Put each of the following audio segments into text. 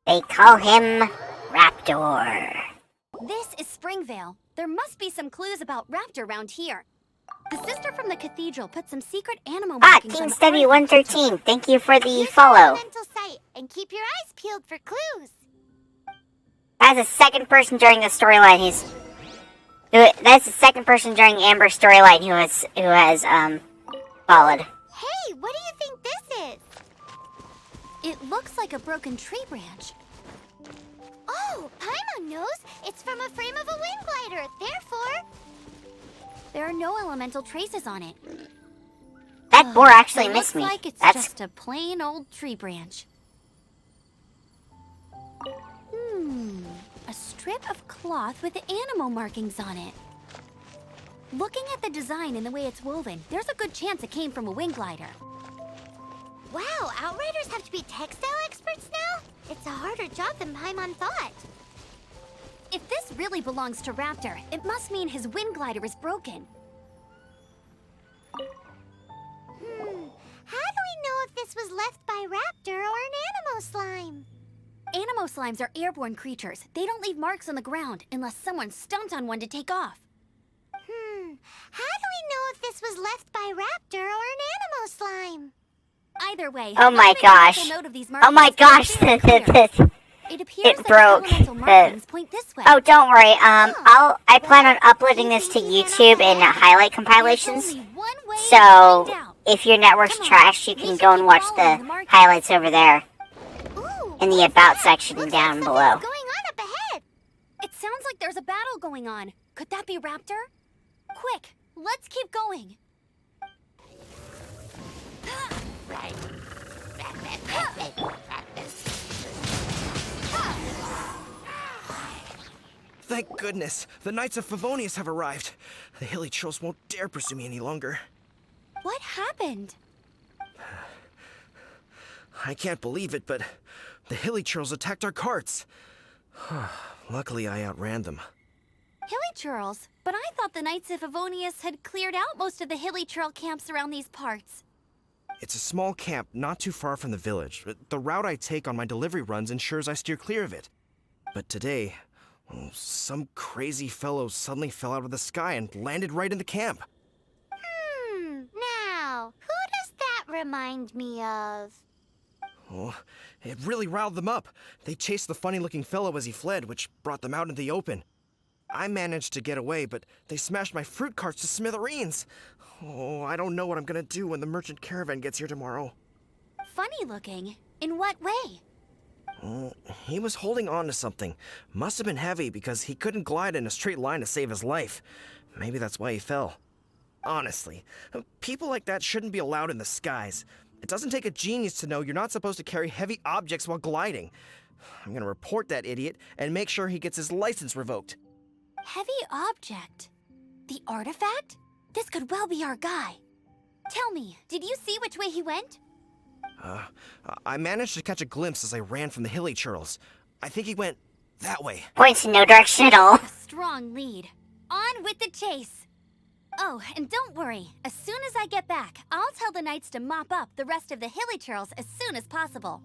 They call him Raptor. This is Springvale. There must be some clues about Raptor around here. The sister from the cathedral put some secret animal markings Team on Study the artifact 113, thank you for the Use follow. your elemental sight and keep your eyes peeled for clues. That's the second person during the storyline that's the second person during Amber's storyline who has followed. Hey, what do you think this is? It looks like a broken tree branch. Oh, Paimon knows. It's from a frame of a wind glider. Therefore, There are no elemental traces on it. That boar actually It missed me. looks like it's That's just a plain old tree branch. A strip of cloth with animal markings on it. Looking at the design and the way it's woven, there's a good chance it came from a wind glider. wow, Outriders have to be textile experts now? It's a harder job than Paimon thought. If this really belongs to Raptor, it must mean his wind glider is broken. How do we know if this was left by Raptor or an animal slime? Animo slimes are airborne creatures. They don't leave marks on the ground unless someone stomped on one to take off. How do we know if this was left by Raptor or an animal slime? Either way, Oh my let's make a gosh. mental note of these Oh my markings. gosh, They're very clear. It appears it that broke. the elemental markings point this way. Oh, don't worry. I plan on uploading this to YouTube in highlight compilations. There's only one way to So find out. if your network's Come on, trash, you we can should go and keep watch following the the markings. highlights over there Ooh, in the what's about that? section Looks down like below. something's going on up ahead. It sounds like there's a battle going on. Could that be Raptor? Quick, let's keep going. Thank goodness, the Knights of Favonius have arrived. The hilly trolls won't dare pursue me any longer. What happened? I can't believe it, but the hilly trolls attacked our carts. Luckily, I outran them. Hilly Churls? But I thought the Knights of Favonius had cleared out most of the Hilly Churl camps around these parts. It's a small camp not too far from the village. The route I take on my delivery runs ensures I steer clear of it. But today, some crazy fellow suddenly fell out of the sky and landed right in the camp. Now, who does that remind me of? Oh, it really riled them up. They chased the funny-looking fellow as he fled, which brought them out into the open. I managed to get away, but they smashed my fruit carts to smithereens. Oh, I don't know what I'm gonna do when the merchant caravan gets here tomorrow. Funny looking? In what way? Oh, he was holding on to something. Must have been heavy because he couldn't glide in a straight line to save his life. Maybe that's why he fell. Honestly, people like that shouldn't be allowed in the skies. It doesn't take a genius to know you're not supposed to carry heavy objects while gliding. I'm gonna report that idiot and make sure he gets his license revoked. Heavy object? The artifact? This could well be our guy. Tell me, did you see which way he went? I managed to catch a glimpse as I ran from the hilly churls. I think he went that way. Points in no direction at all. A strong lead. On with the chase. Oh, and don't worry. As soon as I get back, I'll tell the Knights to mop up the rest of the Hilly Churls as soon as possible.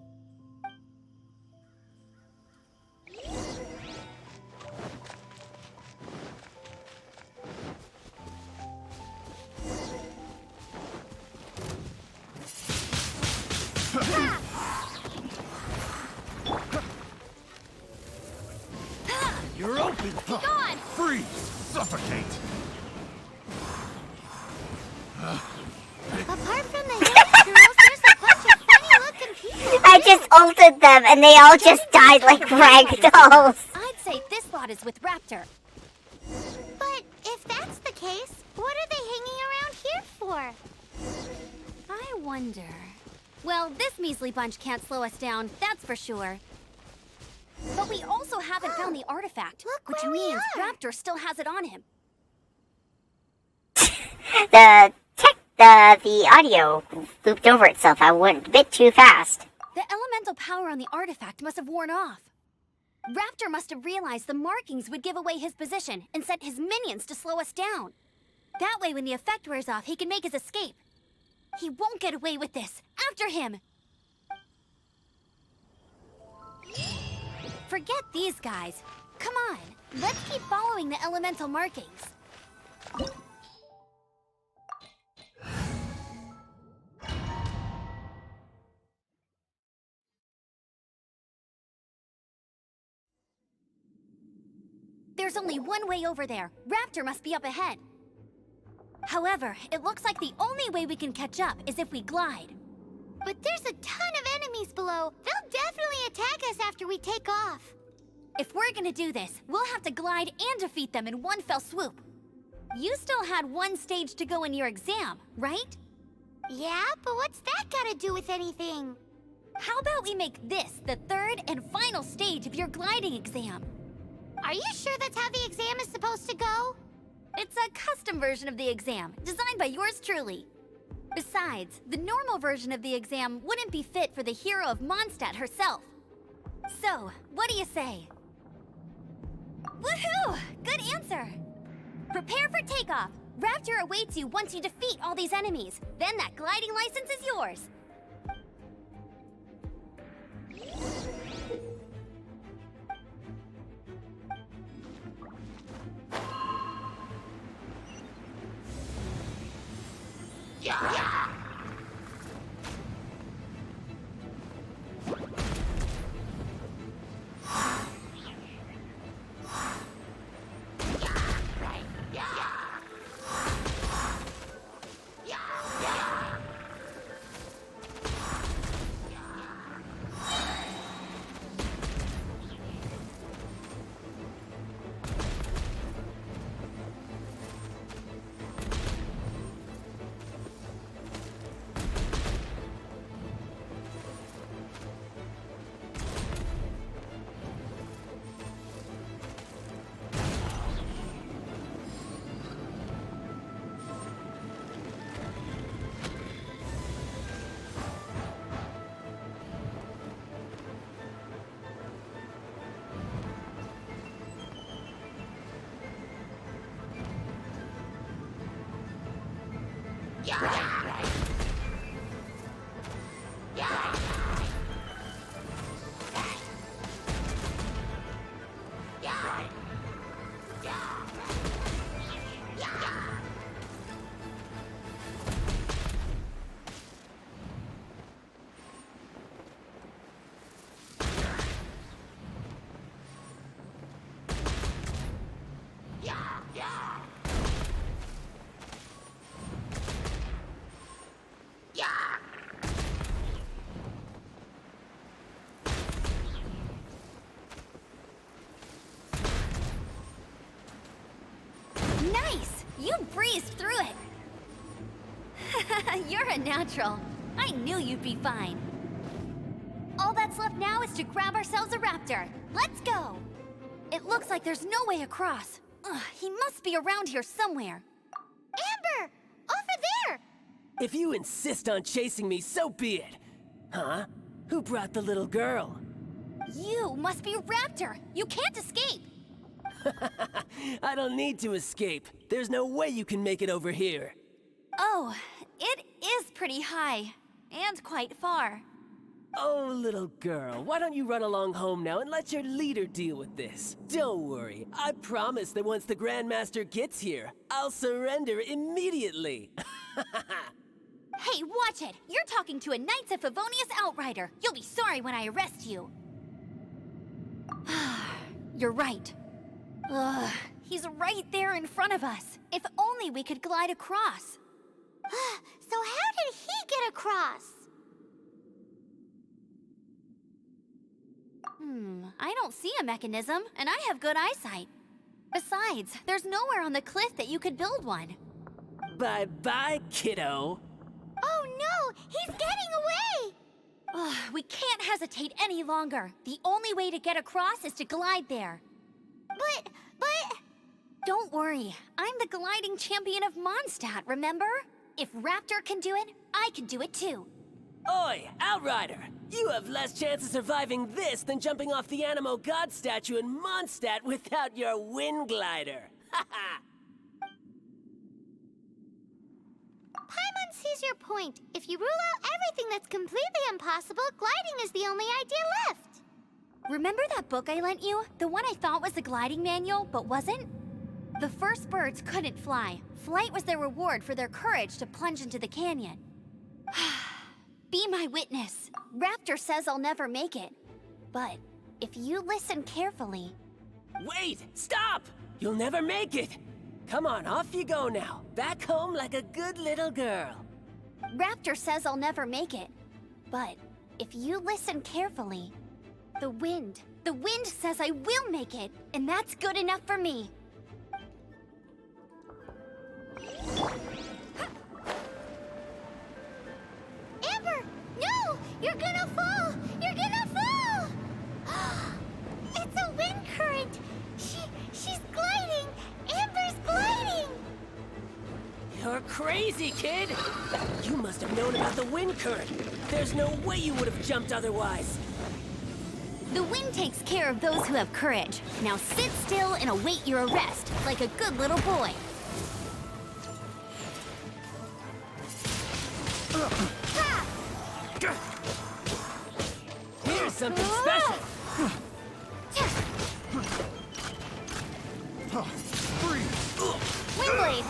You're open! Gone! Freeze! Suffocate! Apart from the hilly girls, there's a bunch of funny-looking people. I just ulted them and they all just died like ragdolls. I'd say this lot is with Raptor. But if that's the case, what are they hanging around here for? I wonder... Well, this measly bunch can't slow us down, that's for sure. But we also haven't found the artifact, Look which where we means are. Raptor still has it on him. The audio looped over itself. I went a bit too fast. The elemental power on the artifact must have worn off. Raptor must have realized the markings would give away his position and sent his minions to slow us down. That way, when the effect wears off, he can make his escape. He won't get away with this. After him! Forget these guys. Come on, let's keep following the elemental markings. There's only one way over there. Raptor must be up ahead. However, it looks like the only way we can catch up is if we glide. But there's a ton of enemies below. They'll definitely attack us after we take off. If we're gonna do this, we'll have to glide and defeat them in one fell swoop. You still had one stage to go in your exam, right? Yeah, but what's that gotta do with anything? How about we make this the third and final stage of your gliding exam? Are you sure that's how the exam is supposed to go? It's a custom version of the exam, designed by yours truly. Besides, the normal version of the exam wouldn't be fit for the hero of Mondstadt herself. So, what do you say? Woohoo! Good answer! Prepare for takeoff. Raptor awaits you once you defeat all these enemies. Then that gliding license is yours. Nice! You breezed through it! You're a natural. I knew you'd be fine. All that's left now is to grab ourselves a raptor. Let's go! It looks like there's no way across. Ugh, he must be around here somewhere. Amber! Over there! If you insist on chasing me, so be it. Huh? Who brought the little girl? You must be a raptor! You can't escape! I don't need to escape. There's no way you can make it over here. Oh, it is pretty high. And quite far. Oh, little girl, why don't you run along home now and let your leader deal with this? Don't worry, I promise that once the Grandmaster gets here, I'll surrender immediately. Hey, watch it! You're talking to a Knights of Favonius outrider. You'll be sorry when I arrest you. You're right. Ugh, he's right there in front of us. If only we could glide across. So how did he get across? I don't see a mechanism, and I have good eyesight. Besides, there's nowhere on the cliff that you could build one. Bye-bye, kiddo. Oh no! He's getting away! Ugh, we can't hesitate any longer. The only way to get across is to glide there. But... Don't worry, I'm the gliding champion of Mondstadt, remember? If Raptor can do it, I can do it too. Oi, Outrider! You have less chance of surviving this than jumping off the Animo God statue in Mondstadt without your wind glider. Haha! Paimon sees your point. If you rule out everything that's completely impossible, gliding is the only idea left. Remember that book I lent you? The one I thought was the gliding manual, but wasn't? The first birds couldn't fly. Flight was their reward for their courage to plunge into the canyon. Be my witness. Raptor says I'll never make it. But if you listen carefully... Wait! Stop! You'll never make it! Come on, off you go now. Back home like a good little girl. Raptor says I'll never make it. But if you listen carefully... The wind says I will make it, and that's good enough for me. Amber! No! You're gonna fall! You're gonna fall! It's a wind current! She's gliding! Amber's gliding! You're crazy, kid! You must have known about the wind current. There's no way you would have jumped otherwise. The wind takes care of those who have courage. Now sit still and await your arrest, like a good little boy. Here's something special. Windblade!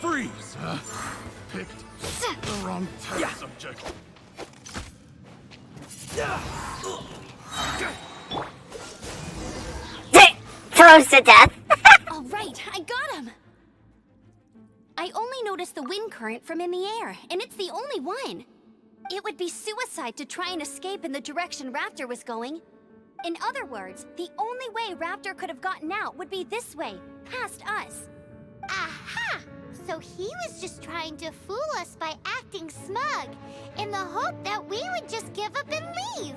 Freeze! Picked the wrong test subject. Froze to death. All right, I got him. I only noticed the wind current from in the air, and it's the only one. It would be suicide to try and escape in the direction Raptor was going. In other words, the only way Raptor could have gotten out would be this way, past us. Aha! So he was just trying to fool us by acting smug, in the hope that we would just give up and leave.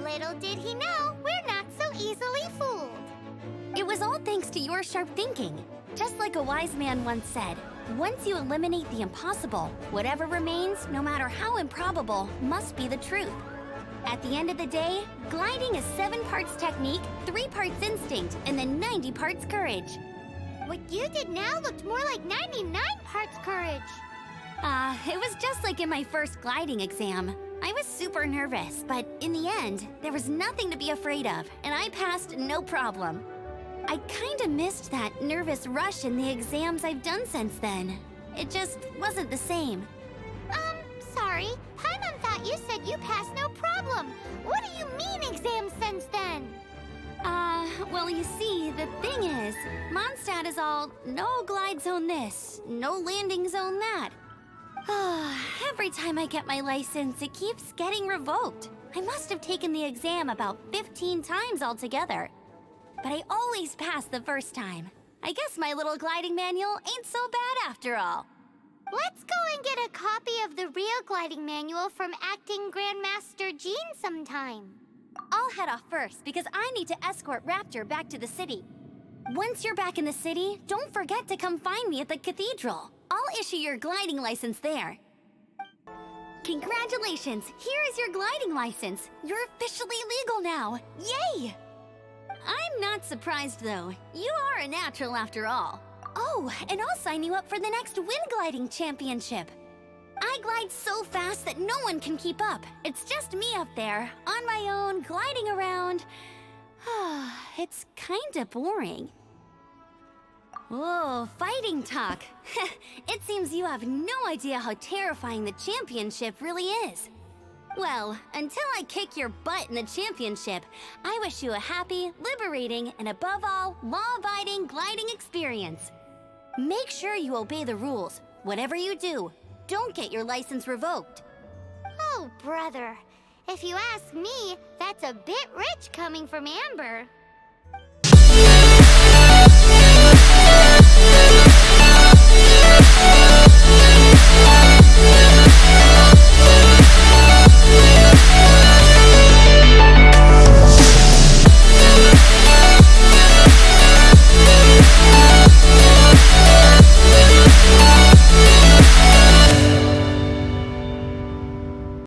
Little did he know, we're not so easily fooled. It was all thanks to your sharp thinking. Just like a wise man once said, once you eliminate the impossible, whatever remains, no matter how improbable, must be the truth. At the end of the day, gliding is 7 parts technique, 3 parts instinct, and then 90 parts courage. What you did now looked more like 99 parts courage. It was just like in my first gliding exam. I was super nervous, but in the end, there was nothing to be afraid of, and I passed no problem. I kinda missed that nervous rush in the exams I've done since then. It just wasn't the same. Sorry. Paimon thought you said you passed no problem. What do you mean exams since then? Well, you see, the thing is, Mondstadt is all, no glide zone this, no landing zone that. Every time I get my license, it keeps getting revoked. I must have taken the exam about 15 times altogether. But I always pass the first time. I guess my little gliding manual ain't so bad after all. Let's go and get a copy of the real gliding manual from Acting Grandmaster Jean sometime. I'll head off first because I need to escort Raptor back to the city. Once you're back in the city, don't forget to come find me at the cathedral. I'll issue your gliding license there. Congratulations! Here is your gliding license. You're officially legal now. Yay! I'm not surprised though. You are a natural after all. Oh, and I'll sign you up for the next wind gliding championship. I glide so fast that no one can keep up. It's just me up there, on my own, gliding around. It's kinda boring. Oh, fighting talk. It seems you have no idea how terrifying the championship really is. Well, until I kick your butt in the championship, I wish you a happy, liberating, and above all, law-abiding gliding experience. Make sure you obey the rules. Whatever you do, don't get your license revoked. Oh, brother. If you ask me, that's a bit rich coming from Amber.